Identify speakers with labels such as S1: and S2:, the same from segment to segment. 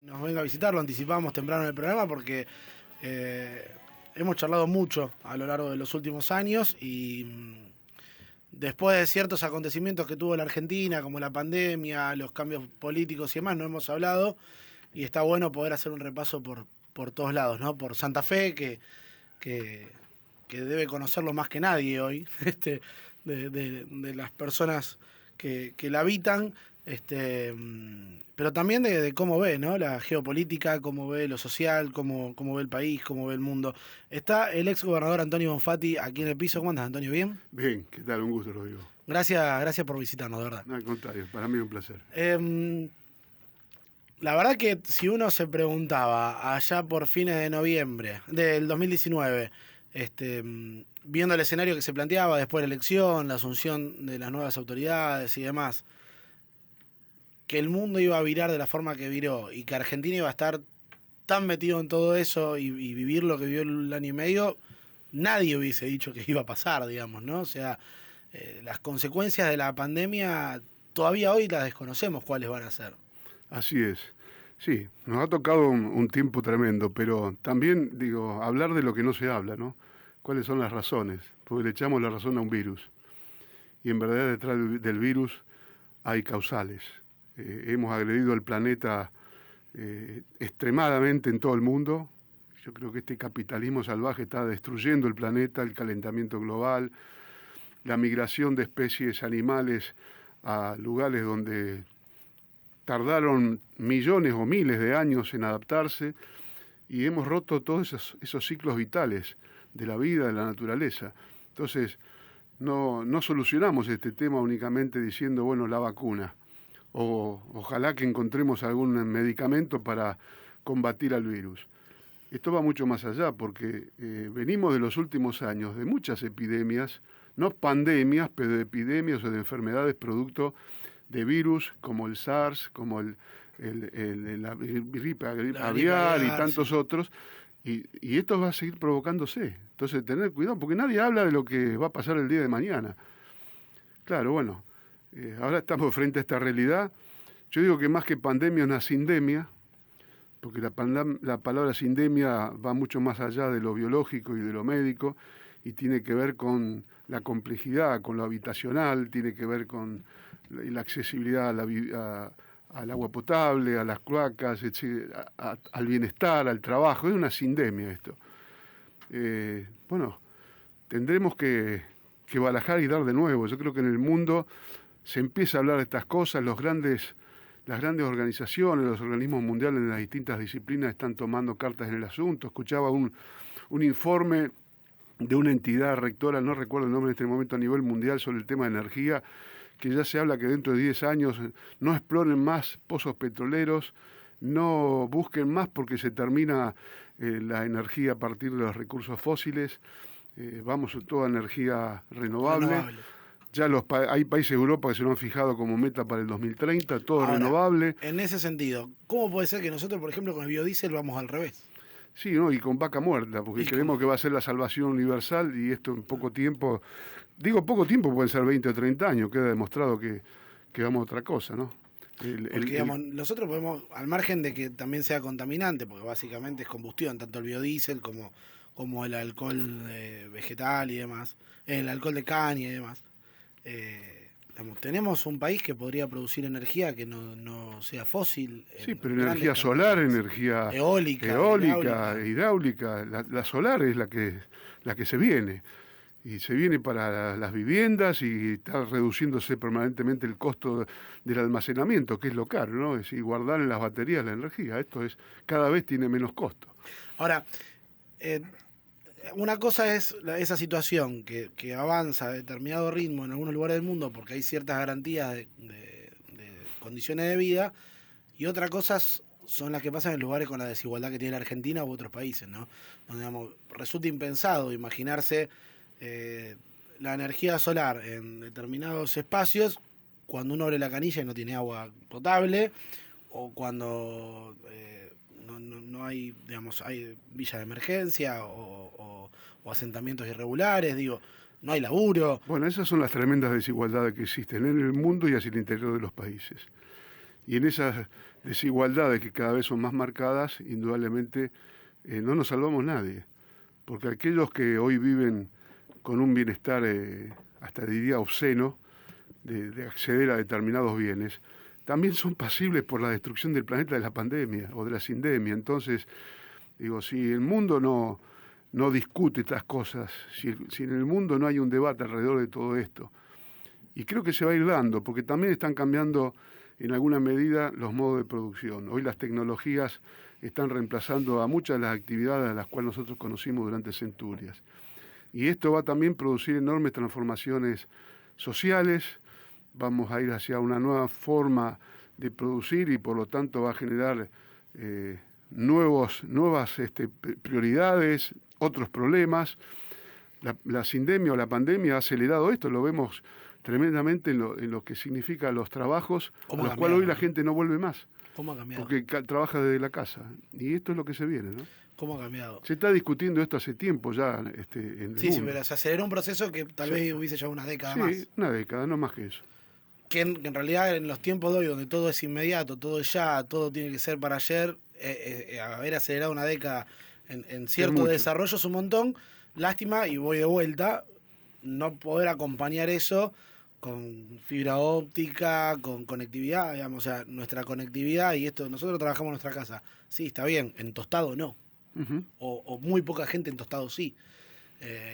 S1: Nos venga a visitar, lo anticipamos temprano en el programa porque hemos charlado mucho a lo largo de los últimos años y después de ciertos acontecimientos que tuvo la Argentina, como la pandemia, los cambios políticos y demás, no hemos hablado y está bueno poder hacer un repaso por todos lados, ¿no? Por Santa Fe, que, que debe conocerlo más que nadie hoy, de las personas que la habitan, pero también de cómo ve, ¿no? La geopolítica, cómo ve lo social, cómo ve el país, cómo ve el mundo. Está el ex gobernador Antonio Bonfatti aquí en el piso. ¿Cómo andas, Antonio? ¿Bien?
S2: Bien, ¿qué tal? Un gusto, Rodrigo.
S1: Gracias por visitarnos, de verdad.
S2: No, al contrario, para mí es un placer.
S1: La verdad que si uno se preguntaba allá por fines de noviembre del 2019, viendo el escenario que se planteaba después de la elección, la asunción de las nuevas autoridades y demás, que el mundo iba a virar de la forma que viró y que Argentina iba a estar tan metido en todo eso y vivir lo que vivió el año y medio, nadie hubiese dicho que iba a pasar, digamos, ¿no? O sea, las consecuencias de la pandemia todavía hoy las desconocemos cuáles van a ser.
S2: Así es. Sí, nos ha tocado un tiempo tremendo, pero también, digo, hablar de lo que no se habla, ¿no? ¿Cuáles son las razones? Porque le echamos la razón a un virus. Y en verdad detrás del virus hay causales. Hemos agredido al planeta extremadamente en todo el mundo. Yo creo que este capitalismo salvaje está destruyendo el planeta, el calentamiento global, la migración de especies animales a lugares donde tardaron millones o miles de años en adaptarse y hemos roto todos esos ciclos vitales de la vida, de la naturaleza. Entonces, no solucionamos este tema únicamente diciendo, bueno, la vacuna, o ojalá que encontremos algún medicamento para combatir al virus. Esto va mucho más allá porque venimos de los últimos años de muchas epidemias, no pandemias, pero de epidemias o de enfermedades producto de virus como el SARS, como la gripe aviar y tantos
S1: Sí.
S2: otros, y esto va a seguir provocándose. Entonces, tener cuidado, porque nadie habla de lo que va a pasar el día de mañana. Claro, bueno, ahora estamos frente a esta realidad. Yo digo que más que pandemia es una sindemia, porque la palabra sindemia va mucho más allá de lo biológico y de lo médico, y tiene que ver con la complejidad, con lo habitacional, tiene que ver con la accesibilidad al agua potable, a las cloacas, al bienestar, al trabajo. Es una sindemia esto. Bueno, tendremos que barajar y dar de nuevo. Yo creo que en el mundo se empieza a hablar de estas cosas, las grandes organizaciones, los organismos mundiales en las distintas disciplinas están tomando cartas en el asunto. Escuchaba un informe de una entidad rectora, no recuerdo el nombre en este momento, a nivel mundial sobre el tema de energía, que ya se habla que dentro de 10 años no exploren más pozos petroleros, no busquen más porque se termina la energía a partir de los recursos fósiles, vamos a toda energía renovable. Ya hay países de Europa que se lo han fijado como meta para el 2030, todo
S1: Ahora,
S2: renovable.
S1: en ese sentido, ¿cómo puede ser que nosotros, por ejemplo, con el biodiesel vamos al revés?
S2: Sí, ¿no? Y con vaca muerta, porque creemos que va a ser la salvación universal y esto en poco tiempo, digo poco tiempo, pueden ser 20 o 30 años, queda demostrado que vamos a otra cosa, ¿no?
S1: Porque, digamos, nosotros podemos, al margen de que también sea contaminante, porque básicamente es combustión, tanto el biodiesel como el alcohol vegetal y demás, el alcohol de caña y demás. Digamos, tenemos un país que podría producir energía que no sea fósil.
S2: Sí, pero energía solar, energía
S1: eólica,
S2: hidráulica. La solar es la que se viene. Y se viene para las viviendas y está reduciéndose permanentemente el costo del almacenamiento, que es lo caro, ¿no? Es decir, guardar en las baterías la energía. Esto es, cada vez tiene menos costo.
S1: Ahora, una cosa es esa situación que avanza a determinado ritmo en algunos lugares del mundo porque hay ciertas garantías de condiciones de vida, y otra cosa son las que pasan en lugares con la desigualdad que tiene la Argentina u otros países, ¿no? Donde, digamos, resulta impensado imaginarse la energía solar en determinados espacios cuando uno abre la canilla y no tiene agua potable, o cuando no hay, digamos, hay villas de emergencia o asentamientos irregulares, digo, no hay laburo.
S2: Bueno, esas son las tremendas desigualdades que existen en el mundo y hacia el interior de los países. Y en esas desigualdades que cada vez son más marcadas, indudablemente no nos salvamos nadie. Porque aquellos que hoy viven con un bienestar, hasta diría obsceno, de acceder a determinados bienes, también son pasibles por la destrucción del planeta de la pandemia o de la sindemia. Entonces, digo, si el mundo no discute estas cosas, si en el mundo no hay un debate alrededor de todo esto, y creo que se va a ir dando, porque también están cambiando en alguna medida los modos de producción. Hoy las tecnologías están reemplazando a muchas de las actividades a las cuales nosotros conocimos durante centurias. Y esto va también a producir enormes transformaciones sociales, vamos a ir hacia una nueva forma de producir y por lo tanto va a generar nuevas prioridades, otros problemas. La sindemia o la pandemia ha acelerado esto, lo vemos tremendamente en lo que significa los trabajos, a los cuales hoy la gente no vuelve más.
S1: ¿Cómo ha cambiado?
S2: Porque trabaja desde la casa. Y esto es lo que se viene, ¿no?
S1: ¿Cómo ha cambiado?
S2: Se está discutiendo esto hace tiempo ya en el mundo.
S1: Sí, pero se aceleró un proceso que tal vez hubiese llevado una década más.
S2: Sí, una década, no más que eso.
S1: Que en realidad en los tiempos de hoy, donde todo es inmediato, todo es ya, todo tiene que ser para ayer, haber acelerado una década en cierto desarrollo es un montón. Lástima, y voy de vuelta, no poder acompañar eso con fibra óptica, con conectividad, digamos, o sea, nuestra conectividad y esto, nosotros trabajamos en nuestra casa, sí, está bien, en Tostado no, o muy poca gente en Tostado sí,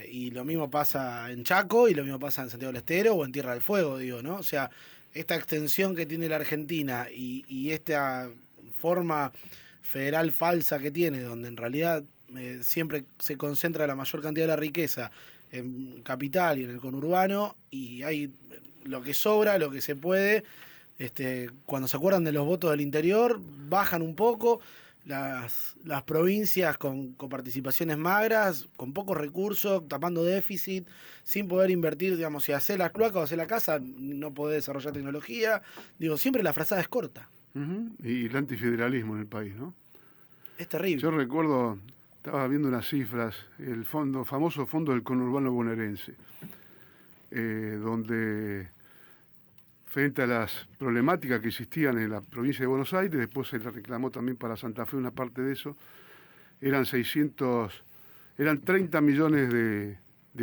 S1: y lo mismo pasa en Chaco y lo mismo pasa en Santiago del Estero o en Tierra del Fuego, digo, ¿no? O sea, esta extensión que tiene la Argentina y esta forma federal falsa que tiene, donde en realidad siempre se concentra la mayor cantidad de la riqueza en capital y en el conurbano, y hay lo que sobra, lo que se puede, cuando se acuerdan de los votos del interior, bajan un poco las provincias con participaciones magras, con pocos recursos, tapando déficit, sin poder invertir, digamos, si hacer las cloacas o hacer la casa, no podés desarrollar tecnología, digo, siempre la frazada es corta.
S2: Y el antifederalismo en el país, ¿no?
S1: Es terrible.
S2: Yo recuerdo, estaba viendo unas cifras, el famoso fondo del conurbano bonaerense, donde frente a las problemáticas que existían en la provincia de Buenos Aires, después se le reclamó también para Santa Fe una parte de eso, eran 30 millones de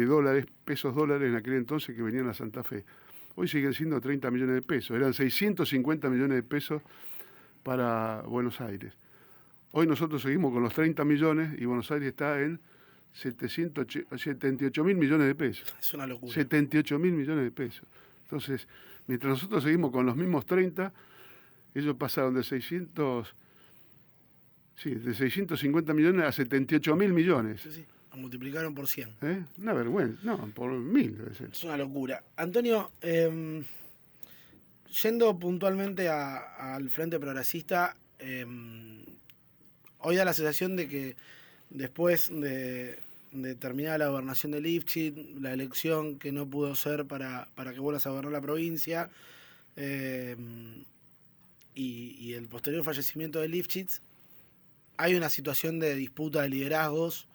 S2: dólares, pesos dólares en aquel entonces que venían a Santa Fe. Hoy siguen siendo 30 millones de pesos, eran 650 millones de pesos para Buenos Aires. Hoy nosotros seguimos con los 30 millones y Buenos Aires está en 78 mil millones de pesos.
S1: Es una locura.
S2: 78 mil millones de pesos. Entonces, mientras nosotros seguimos con los mismos 30, ellos pasaron de 650 millones a 78 mil millones.
S1: Sí, lo multiplicaron por 100.
S2: Una vergüenza, no, por 1000 debe ser.
S1: Es una locura. Antonio, yendo puntualmente al Frente Progresista, hoy da la sensación de que después de terminar la gobernación de Lifchit, la elección que no pudo ser para que vuelvas a gobernar la provincia, y el posterior fallecimiento de Lifchit, hay una situación de disputa de liderazgos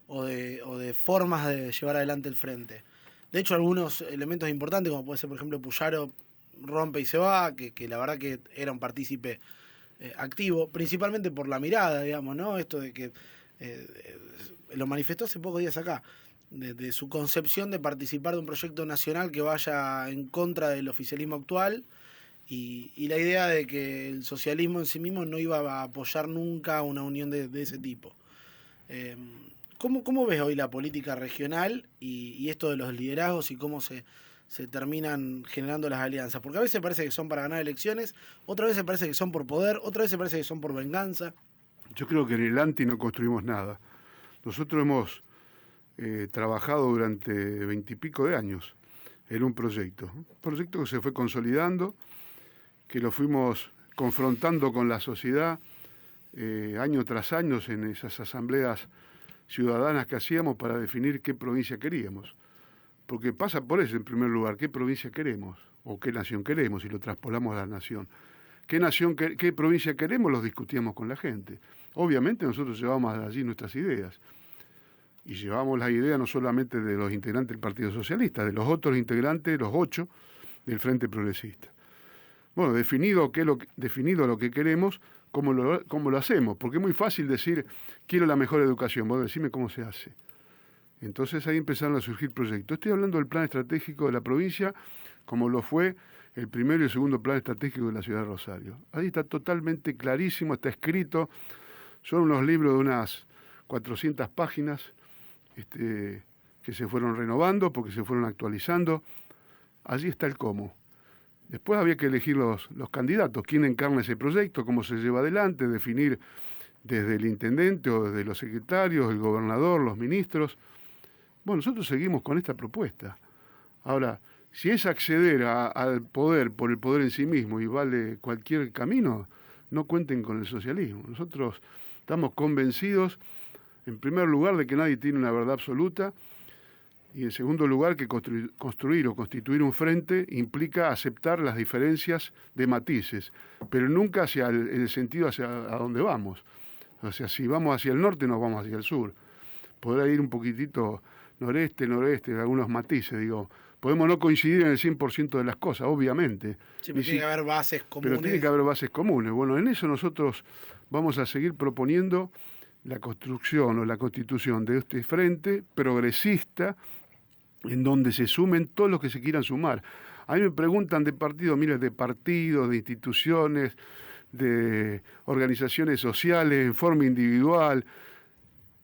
S1: o de formas de llevar adelante el frente. De hecho, algunos elementos importantes, como puede ser, por ejemplo, Puyaro rompe y se va, que la verdad que era un partícipe activo, principalmente por la mirada, digamos, ¿no? Esto de que lo manifestó hace pocos días acá, de su concepción de participar de un proyecto nacional que vaya en contra del oficialismo actual y la idea de que el socialismo en sí mismo no iba a apoyar nunca una unión de ese tipo. ¿Cómo ves hoy la política regional y esto de los liderazgos y cómo se terminan generando las alianzas? Porque a veces parece que son para ganar elecciones, otras veces parece que son por poder, otras veces parece que son por venganza.
S2: Yo creo que en el ANTI no construimos nada. Nosotros hemos trabajado durante 20 y pico de años en un proyecto que se fue consolidando, que lo fuimos confrontando con la sociedad año tras año en esas asambleas ciudadanas que hacíamos para definir qué provincia queríamos. Porque pasa por eso, en primer lugar, qué provincia queremos o qué nación queremos, y lo traspolamos a la nación. ¿Qué provincia queremos? Los discutíamos con la gente. Obviamente nosotros llevamos allí nuestras ideas. Y llevamos las ideas no solamente de los integrantes del Partido Socialista, de los otros integrantes, los 8 del Frente Progresista. Bueno, definido lo que queremos, cómo lo hacemos, porque es muy fácil decir, quiero la mejor educación, vos decime cómo se hace. Entonces ahí empezaron a surgir proyectos. Estoy hablando del plan estratégico de la provincia, como lo fue el primero y el segundo plan estratégico de la ciudad de Rosario. Ahí está totalmente clarísimo, está escrito, son unos libros de unas 400 páginas que se fueron renovando porque se fueron actualizando. Allí está el cómo. Después había que elegir los candidatos, quién encarna ese proyecto, cómo se lleva adelante, definir desde el intendente o desde los secretarios, el gobernador, los ministros. Bueno, nosotros seguimos con esta propuesta. Ahora, si es acceder al poder por el poder en sí mismo y vale cualquier camino, no cuenten con el socialismo. Nosotros estamos convencidos, en primer lugar, de que nadie tiene una verdad absoluta, y en segundo lugar, que construir o constituir un frente implica aceptar las diferencias de matices, pero nunca en el sentido hacia a dónde vamos. O sea, si vamos hacia el norte, nos vamos hacia el sur. Podrá ir un poquitito noreste, algunos matices, digo. Podemos no coincidir en el 100% de las cosas, obviamente.
S1: Sí, pero tiene que haber bases comunes.
S2: Pero tiene que haber bases comunes. Bueno, en eso nosotros vamos a seguir proponiendo la construcción o la constitución de este frente progresista, en donde se sumen todos los que se quieran sumar. A mí me preguntan de partidos, miles de partidos, de instituciones, de organizaciones sociales, en forma individual.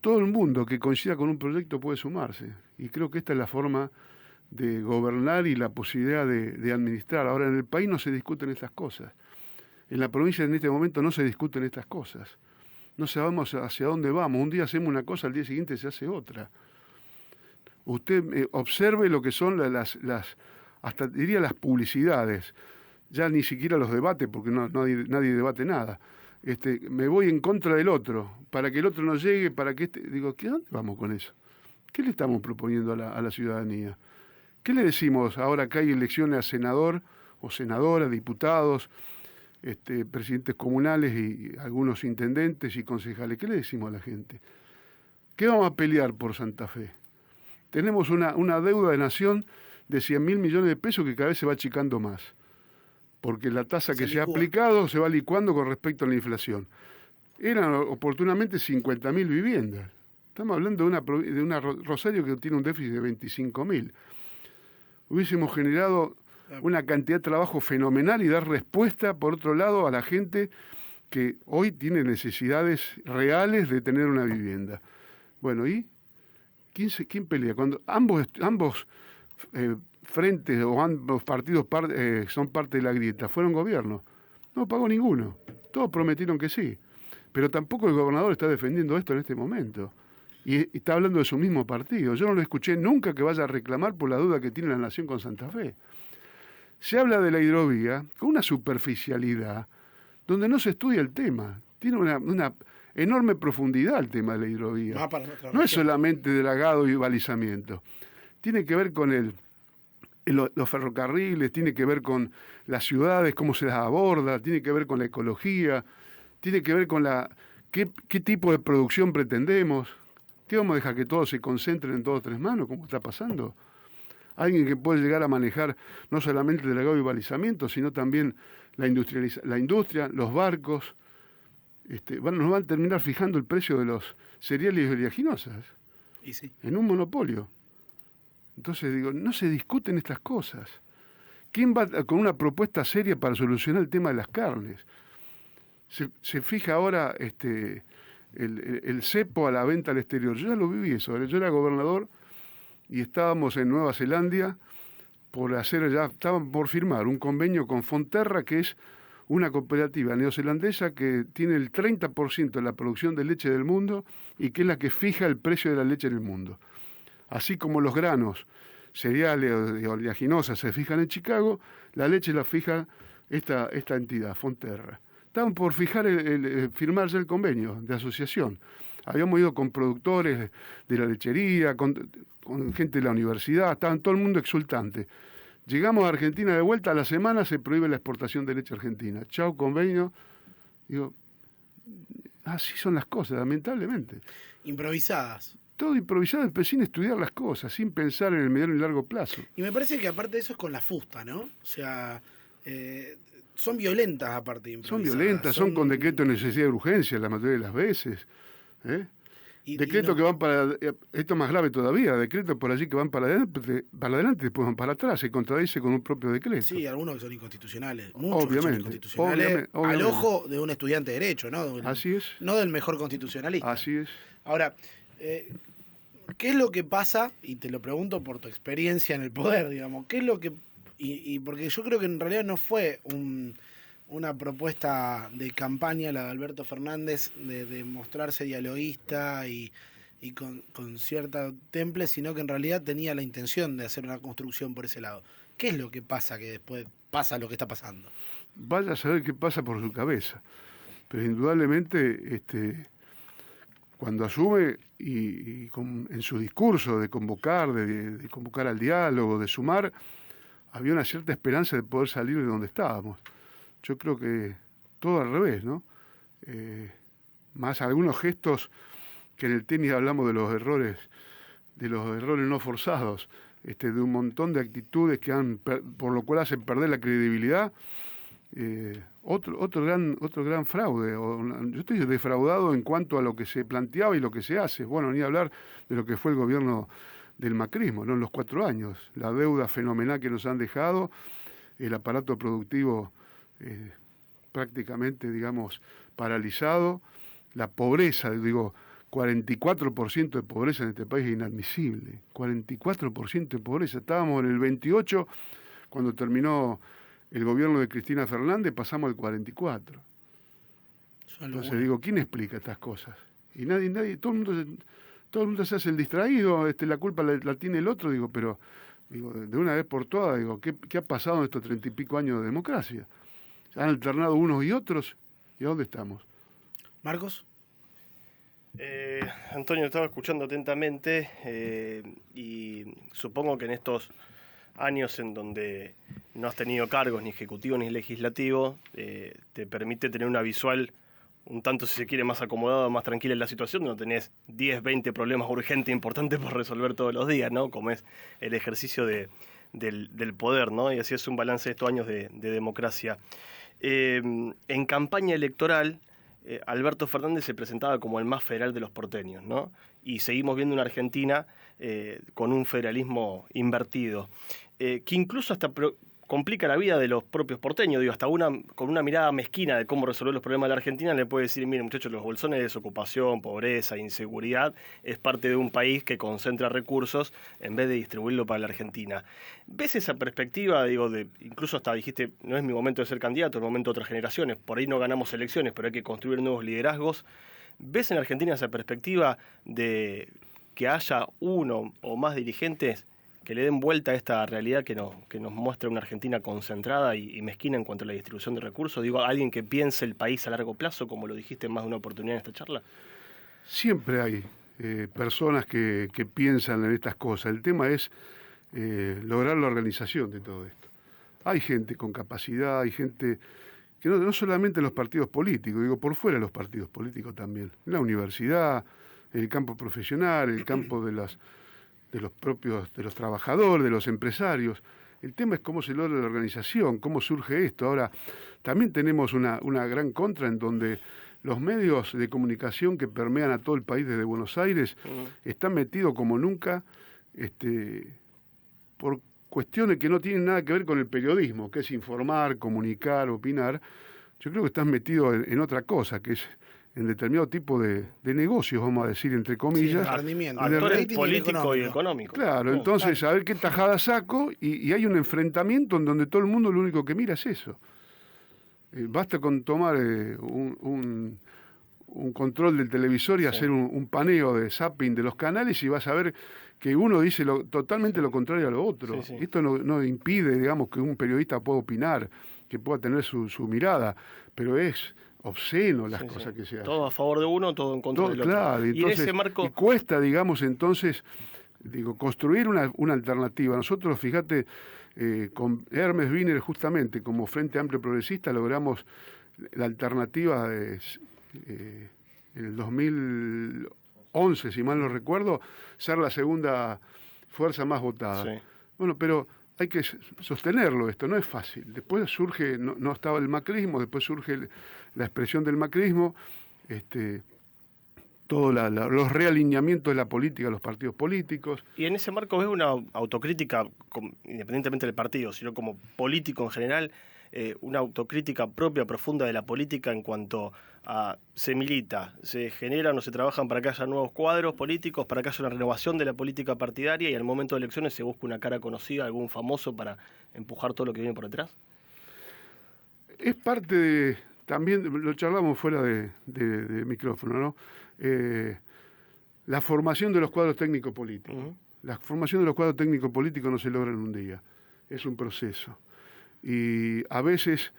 S2: Todo el mundo que coincida con un proyecto puede sumarse. Y creo que esta es la forma de gobernar y la posibilidad de administrar. Ahora, en el país no se discuten estas cosas. En la provincia en este momento no se discuten estas cosas. No sabemos hacia dónde vamos. Un día hacemos una cosa, al día siguiente se hace otra. Usted observe lo que son hasta diría las publicidades. Ya ni siquiera los debates, porque nadie debate nada. Me voy en contra del otro, para que el otro no llegue, para que digo, ¿a dónde vamos con eso? ¿Qué le estamos proponiendo a la ciudadanía? ¿Qué le decimos ahora que hay elecciones a senador o senadora, diputados, presidentes comunales y algunos intendentes y concejales? ¿Qué le decimos a la gente? ¿Qué vamos a pelear por Santa Fe? Tenemos una deuda de nación de 100.000 millones de pesos que cada vez se va achicando más, porque la tasa que se ha aplicado se va licuando con respecto a la inflación. Eran oportunamente 50.000 viviendas. Estamos hablando de una Rosario que tiene un déficit de 25.000. Hubiésemos generado una cantidad de trabajo fenomenal y dar respuesta, por otro lado, a la gente que hoy tiene necesidades reales de tener una vivienda. Bueno, ¿y quién pelea? Cuando ambos frentes o ambos partidos son parte de la grieta, fueron gobierno. No pagó ninguno. Todos prometieron que sí. Pero tampoco el gobernador está defendiendo esto en este momento. Y está hablando de su mismo partido. Yo no lo escuché nunca que vaya a reclamar por la deuda que tiene la nación con Santa Fe. Se habla de la hidrovía con una superficialidad donde no se estudia el tema. Tiene una enorme profundidad el tema de la hidrovía. No es solamente dragado y balizamiento. Tiene que ver con los ferrocarriles, tiene que ver con las ciudades, cómo se las aborda, tiene que ver con la ecología, tiene que ver con qué tipo de producción pretendemos. ¿Qué vamos a dejar que todos se concentren en 2 o 3 manos, como está pasando? Alguien que puede llegar a manejar no solamente el dragado y balizamiento, sino también la industria, los barcos. Nos van a terminar fijando el precio de los cereales y oleaginosas.
S1: Y sí.
S2: En un monopolio. Entonces digo, no se discuten estas cosas. ¿Quién va con una propuesta seria para solucionar el tema de las carnes? Se fija ahora el cepo a la venta al exterior. Yo ya lo viví eso. Yo era gobernador y estábamos en Nueva Zelanda estaban por firmar un convenio con Fonterra, que es una cooperativa neozelandesa que tiene el 30% de la producción de leche del mundo y que es la que fija el precio de la leche en el mundo. Así como los granos, cereales o oleaginosas se fijan en Chicago, la leche la fija esta entidad, Fonterra. Estaban por firmarse el convenio de asociación. Habíamos ido con productores de la lechería, con gente de la universidad, estaban todo el mundo exultante. Llegamos a Argentina de vuelta, a la semana se prohíbe la exportación de leche argentina. Chau, convenio. Digo, así son las cosas, lamentablemente.
S1: Improvisadas.
S2: Todo improvisado, pero sin estudiar las cosas, sin pensar en el mediano y largo plazo.
S1: Y me parece que aparte de eso es con la fusta, ¿no? O sea, son violentas aparte de
S2: Son
S1: improvisadas.
S2: violentas, son con decreto de necesidad de urgencia la mayoría de las veces. Decretos que van para... Esto es más grave todavía, decretos por allí que van para adelante, después van para atrás, se contradice con un propio decreto.
S1: Sí, algunos que son inconstitucionales, muchos que son
S2: Obviamente,
S1: inconstitucionales, al ojo de un estudiante de Derecho, ¿no?
S2: Así es.
S1: No del mejor constitucionalista.
S2: Así es.
S1: Ahora, ¿qué es lo que pasa? Y te lo pregunto por tu experiencia en el poder, digamos. ¿Qué es lo que...? Y porque yo creo que en realidad no fue una propuesta de campaña la de Alberto Fernández de mostrarse dialoguista y con cierta temple, sino que en realidad tenía la intención de hacer una construcción por ese lado. ¿Qué es lo que pasa que después pasa lo que está pasando?
S2: Vaya a saber qué pasa por su cabeza. Pero indudablemente, cuando asume en su discurso de convocar, de convocar al diálogo, de sumar, había una cierta esperanza de poder salir de donde estábamos. Yo creo que todo al revés, ¿no? Más algunos gestos que en el tenis hablamos de los errores no forzados, de un montón de actitudes que por lo cual hacen perder la credibilidad. Otro gran fraude. Yo estoy defraudado en cuanto a lo que se planteaba y lo que se hace. Bueno, ni hablar de lo que fue el gobierno del macrismo, ¿no? En los 4 años, la deuda fenomenal que nos han dejado, el aparato productivo prácticamente, digamos, paralizado, la pobreza, 44% de pobreza en este país es inadmisible, 44% de pobreza. Estábamos en el 28 cuando terminó el gobierno de Cristina Fernández, pasamos al 44. Entonces ¿quién explica estas cosas? Y nadie, todo el mundo se hace el distraído, la culpa la tiene el otro, pero de una vez por todas, ¿qué ha pasado en estos 30 y pico años de democracia? Han alternado unos y otros, ¿y a dónde estamos?
S1: ¿Marcos?
S3: Antonio, estaba escuchando atentamente y supongo que en estos años en donde no has tenido cargos ni ejecutivo ni legislativo, te permite tener una visual un tanto, si se quiere, más acomodada, más tranquila en la situación, no tenés 10, 20 problemas urgentes importantes por resolver todos los días, ¿no? Como es el ejercicio del poder, ¿no? Y así es un balance de estos años de democracia. En campaña electoral, Alberto Fernández se presentaba como el más federal de los porteños, ¿no? Y seguimos viendo una Argentina con un federalismo invertido, que incluso hasta complica la vida de los propios porteños. Hasta con una mirada mezquina de cómo resolver los problemas de la Argentina le puede decir, miren muchachos, los bolsones de desocupación, pobreza, inseguridad, es parte de un país que concentra recursos en vez de distribuirlo para la Argentina. ¿Ves esa perspectiva? Incluso hasta dijiste, no es mi momento de ser candidato, es el momento de otras generaciones, por ahí no ganamos elecciones, pero hay que construir nuevos liderazgos. ¿Ves en Argentina esa perspectiva de que haya uno o más dirigentes que le den vuelta a esta realidad que nos muestra una Argentina concentrada y mezquina en cuanto a la distribución de recursos? Alguien que piense el país a largo plazo, como lo dijiste en más de una oportunidad en esta charla.
S2: Siempre hay personas que piensan en estas cosas. El tema es lograr la organización de todo esto. Hay gente con capacidad, hay gente que no solamente en los partidos políticos, por fuera de los partidos políticos también, en la universidad, en el campo profesional, en el campo de los trabajadores, de los empresarios. El tema es cómo se logra la organización, cómo surge esto. Ahora, también tenemos una gran contra en donde los medios de comunicación que permean a todo el país desde Buenos Aires están metidos como nunca por cuestiones que no tienen nada que ver con el periodismo, que es informar, comunicar, opinar. Yo creo que están metidos en otra cosa, que es en determinado tipo de negocios, vamos a decir, entre comillas.
S1: Sí, rendimiento.
S3: Actores político y económico.
S2: Claro, entonces a ver qué tajada saco y hay un enfrentamiento en donde todo el mundo lo único que mira es eso. Basta con tomar un control del televisor y hacer un paneo de zapping de los canales y vas a ver que uno dice totalmente lo contrario a lo otro.
S3: Sí.
S2: Esto no impide, digamos, que un periodista pueda opinar, que pueda tener su mirada, pero es obsceno las cosas que se hacen.
S3: Todo a favor de uno, todo en contra del otro.
S2: Claro,
S3: y en ese marco...
S2: y cuesta, digamos, entonces, construir una alternativa. Nosotros, fíjate, con Hermes Wiener, justamente, como Frente Amplio Progresista, logramos la alternativa en el 2011, si mal no recuerdo, ser la segunda fuerza más votada.
S3: Sí.
S2: Bueno, pero hay que sostenerlo esto, no es fácil. Después surge, no estaba el macrismo, después surge la expresión del macrismo, todos los realineamientos de la política, los partidos políticos.
S3: Y en ese marco ves una autocrítica, independientemente del partido, sino como político en general, una autocrítica propia, profunda de la política en cuanto a se milita, se generan o se trabajan para que haya nuevos cuadros políticos, para que haya una renovación de la política partidaria y al momento de elecciones se busca una cara conocida, algún famoso para empujar todo lo que viene por detrás.
S2: Es parte de, también lo charlamos fuera de micrófono, ¿no? La formación de los cuadros técnicos políticos. Uh-huh. La formación de los cuadros técnicos políticos no se logra en un día, es un proceso. Y a veces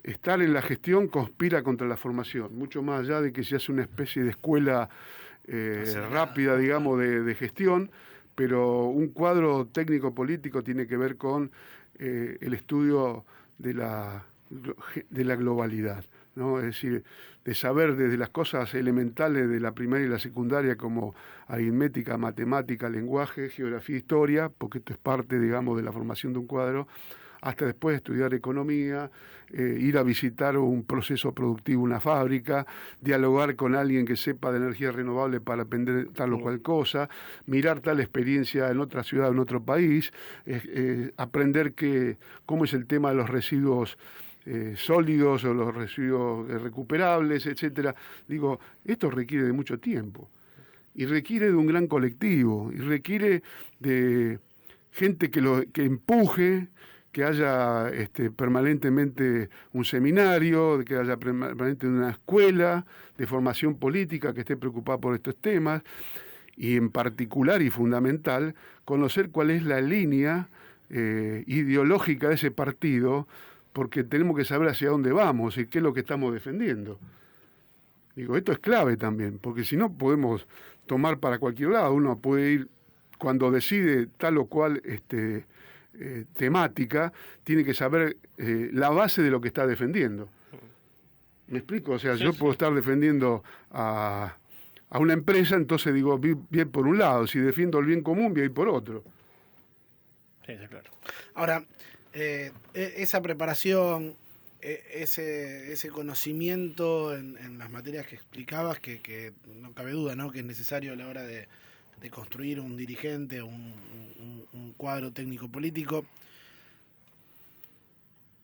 S2: estar en la gestión conspira contra la formación, mucho más allá de que se hace una especie de escuela rápida, digamos, de gestión, pero un cuadro técnico político tiene que ver con el estudio de la globalidad, ¿no? Es decir, de saber desde las cosas elementales de la primaria y la secundaria como aritmética, matemática, lenguaje, geografía, historia, porque esto es parte, digamos, de la formación de un cuadro, hasta después estudiar economía, ir a visitar un proceso productivo, una fábrica, dialogar con alguien que sepa de energía renovable para aprender tal o cual cosa, mirar tal experiencia en otra ciudad, en otro país, aprender cómo es el tema de los residuos sólidos o los residuos recuperables, etcétera. Digo, esto requiere de mucho tiempo y requiere de un gran colectivo y requiere de gente que empuje, que haya permanentemente un seminario, que haya permanentemente una escuela de formación política que esté preocupada por estos temas y en particular y fundamental conocer cuál es la línea ideológica de ese partido, porque tenemos que saber hacia dónde vamos y qué es lo que estamos defendiendo. Digo, esto es clave también, porque si no podemos tomar para cualquier lado. Uno puede ir, cuando decide tal o cual temática, tiene que saber la base de lo que está defendiendo. ¿Me explico? O sea, sí, yo puedo estar defendiendo a una empresa, entonces digo, bien por un lado. Si defiendo el bien común, voy a ir por otro.
S3: Sí, está claro.
S1: Ahora, esa preparación, ese conocimiento en las materias que explicabas, que no cabe duda, ¿no?, que es necesario a la hora de construir un dirigente, un cuadro técnico-político,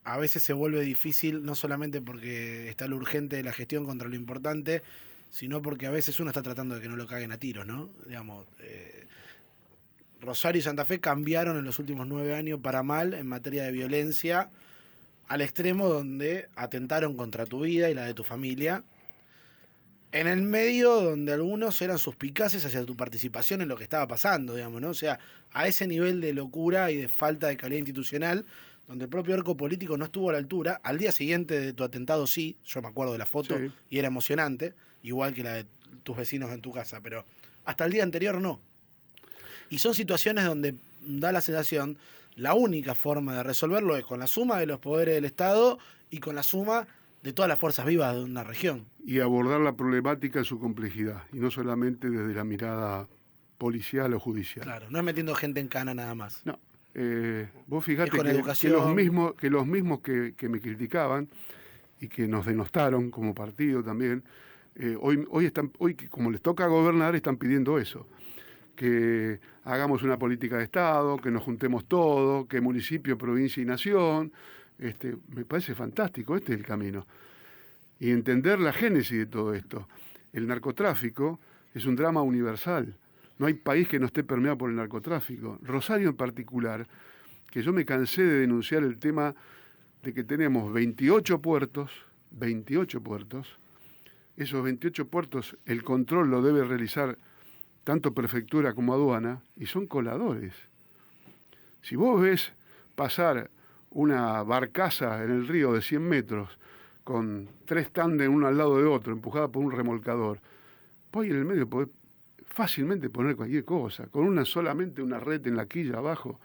S1: a veces se vuelve difícil, no solamente porque está lo urgente de la gestión contra lo importante, sino porque a veces uno está tratando de que no lo caguen a tiros, ¿no? Digamos, Rosario y Santa Fe cambiaron en los últimos 9 años para mal en materia de violencia, al extremo donde atentaron contra tu vida y la de tu familia, en el medio donde algunos eran suspicaces hacia tu participación en lo que estaba pasando, digamos, ¿no? O sea, a ese nivel de locura y de falta de calidad institucional, donde el propio arco político no estuvo a la altura. Al día siguiente de tu atentado sí, yo me acuerdo de la foto, sí, y era emocionante, igual que la de tus vecinos en tu casa, pero hasta el día anterior no. Y son situaciones donde da la sensación, la única forma de resolverlo es con la suma de los poderes del Estado y con la suma de todas las fuerzas vivas de una región.
S2: Y abordar la problemática en su complejidad, y no solamente desde la mirada policial o judicial.
S1: Claro, no es metiendo gente en cana nada más.
S2: No, vos fijate que los mismos que me criticaban y que nos denostaron como partido también, hoy como les toca gobernar, están pidiendo eso. Que hagamos una política de Estado, que nos juntemos todos, que municipio, provincia y nación. Me parece fantástico, este es el camino. Y entender la génesis de todo esto. El narcotráfico es un drama universal. No hay país que no esté permeado por el narcotráfico. Rosario en particular, que yo me cansé de denunciar el tema de que tenemos 28 puertos, esos 28 puertos, el control lo debe realizar tanto prefectura como aduana, y son coladores. Si vos ves pasar una barcaza en el río de 100 metros con 3 tándem uno al lado de otro, empujada por un remolcador, vos en el medio podés fácilmente poner cualquier cosa. Con solamente una red en la quilla abajo,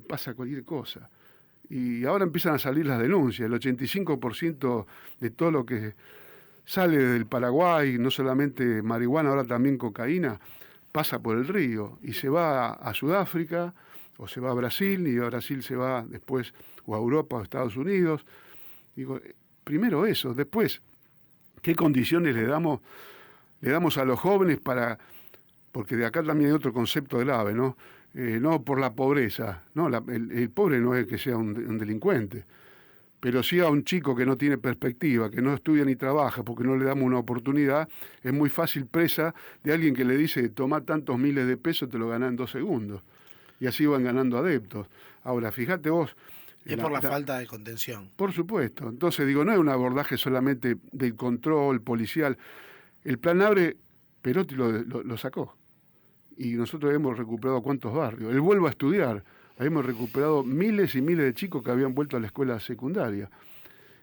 S2: pasa cualquier cosa. Y ahora empiezan a salir las denuncias. El 85% de todo lo que sale del Paraguay, no solamente marihuana, ahora también cocaína, pasa por el río y se va a Sudáfrica o se va a Brasil y a Brasil se va después o a Europa o a Estados Unidos. Digo, primero eso, después, ¿qué condiciones le damos a los jóvenes porque de acá también hay otro concepto grave, ¿no? No por la pobreza, ¿no? El pobre no es que sea un delincuente, pero sí a un chico que no tiene perspectiva, que no estudia ni trabaja porque no le damos una oportunidad, es muy fácil presa de alguien que le dice, toma tantos miles de pesos, te lo ganás en 2 segundos. Y así van ganando adeptos. Ahora, fíjate vos...
S1: Es por la falta de contención.
S2: Por supuesto. Entonces, digo, no es un abordaje solamente del control policial. El Plan Abre, Perotti lo sacó. Y nosotros hemos recuperado cuántos barrios. Él vuelve a estudiar. Hemos recuperado miles y miles de chicos que habían vuelto a la escuela secundaria.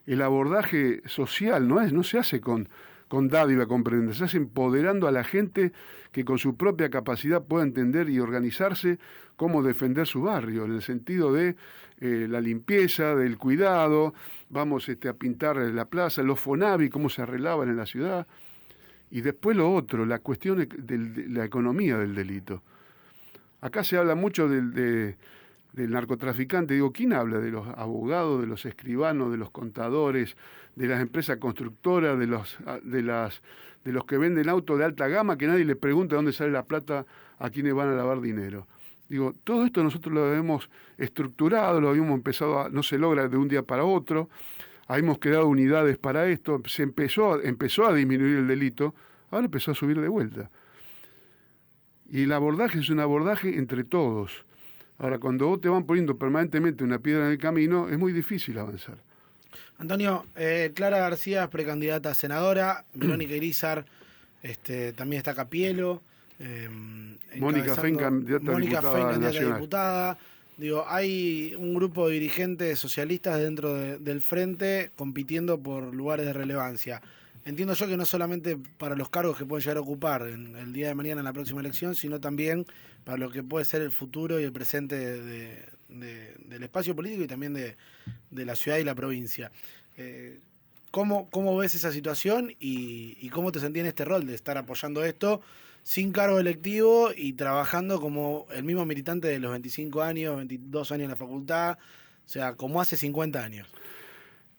S2: El abordaje social no se hace con dádiva, con prenda, se hace empoderando a la gente que con su propia capacidad pueda entender y organizarse cómo defender su barrio, en el sentido de la limpieza, del cuidado, vamos a pintar la plaza, los Fonavi, cómo se arreglaban en la ciudad. Y después lo otro, la cuestión de la economía del delito. Acá se habla mucho del narcotraficante. Digo, ¿quién habla? De los abogados, de los escribanos, de los contadores, de las empresas constructoras, de los que venden autos de alta gama, que nadie le pregunta dónde sale la plata a quienes van a lavar dinero. Digo, todo esto nosotros lo habíamos estructurado, lo habíamos empezado no se logra de un día para otro. Habíamos creado unidades para esto, se empezó a disminuir el delito, ahora empezó a subir de vuelta. Y el abordaje es un abordaje entre todos. Ahora, cuando vos te van poniendo permanentemente una piedra en el camino, es muy difícil avanzar.
S1: Antonio, Clara García es precandidata a senadora, Verónica Irizar, también está Capielo,
S2: Mónica Fein, candidata a
S1: diputada. Digo, hay un grupo de dirigentes socialistas dentro del frente compitiendo por lugares de relevancia. Entiendo yo que no solamente para los cargos que pueden llegar a ocupar en el día de mañana en la próxima elección, sino también para lo que puede ser el futuro y el presente del espacio político y también de la ciudad y la provincia. ¿Cómo ves esa situación y cómo te sentís en este rol de estar apoyando esto sin cargo electivo y trabajando como el mismo militante de los 25 años, 22 años en la facultad, o sea, como hace 50 años?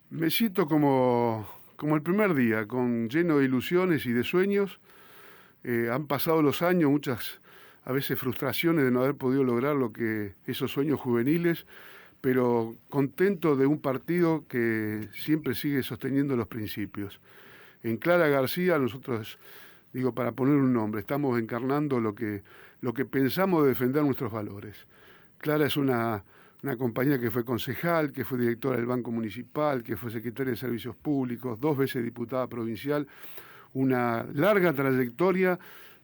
S2: Me siento como el primer día, lleno de ilusiones y de sueños. Han pasado los años, muchas a veces frustraciones de no haber podido lograr esos sueños juveniles, pero contento de un partido que siempre sigue sosteniendo los principios. En Clara García nosotros, digo, para poner un nombre, estamos encarnando lo que pensamos de defender nuestros valores. Clara es una compañía que fue concejal, que fue directora del Banco Municipal, que fue secretaria de Servicios Públicos, 2 veces diputada provincial, una larga trayectoria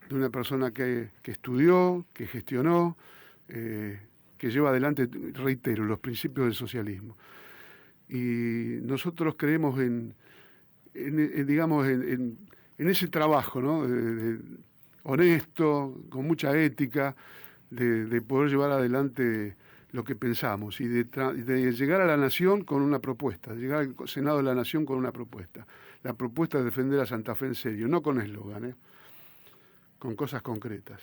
S2: de una persona que estudió, que gestionó, que lleva adelante, reitero, los principios del socialismo. Y nosotros creemos en ese trabajo, ¿no? Honesto, con mucha ética, de poder llevar adelante lo que pensamos y de llegar a la Nación con una propuesta, llegar al Senado de la Nación con una propuesta. La propuesta de defender a Santa Fe en serio, no con eslogan, con cosas concretas.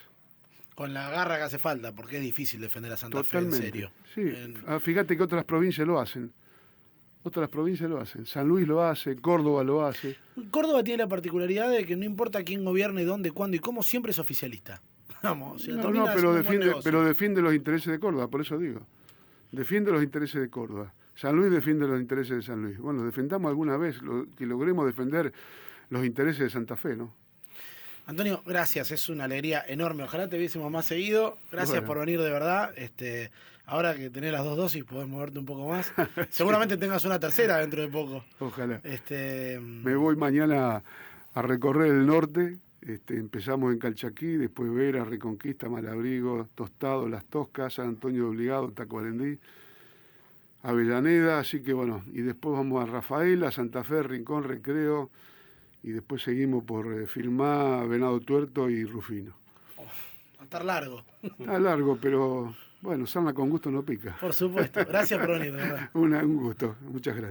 S1: Con la garra que hace falta, porque es difícil defender a Santa Fe en serio.
S2: Sí. Fíjate que otras provincias lo hacen. San Luis lo hace, Córdoba lo hace.
S1: Córdoba tiene la particularidad de que no importa quién gobierne, dónde, cuándo y cómo, siempre es oficialista. Vamos,
S2: pero defiende los intereses de Córdoba, por eso digo. Defiende los intereses de Córdoba. San Luis defiende los intereses de San Luis. Bueno, defendamos alguna vez, que logremos defender los intereses de Santa Fe, ¿no?
S1: Antonio, gracias, es una alegría enorme. Ojalá te viésemos más seguido. Gracias por venir de verdad. Ahora que tenés las 2 dosis, podés moverte un poco más. Seguramente tengas una tercera dentro de poco.
S2: Ojalá. Me voy mañana a recorrer el norte. Empezamos en Calchaquí, después Vera, Reconquista, Malabrigo, Tostado, Las Toscas, San Antonio de Obligado, Tacuarembí, Avellaneda, así que bueno, y después vamos a Rafaela, Santa Fe, Rincón, Recreo, y después seguimos por Firmá, Venado Tuerto y Rufino.
S1: Va a estar largo.
S2: Está largo, pero bueno, sarna con gusto no pica.
S1: Por supuesto. Gracias por venir, de verdad.
S2: Un gusto. Muchas gracias.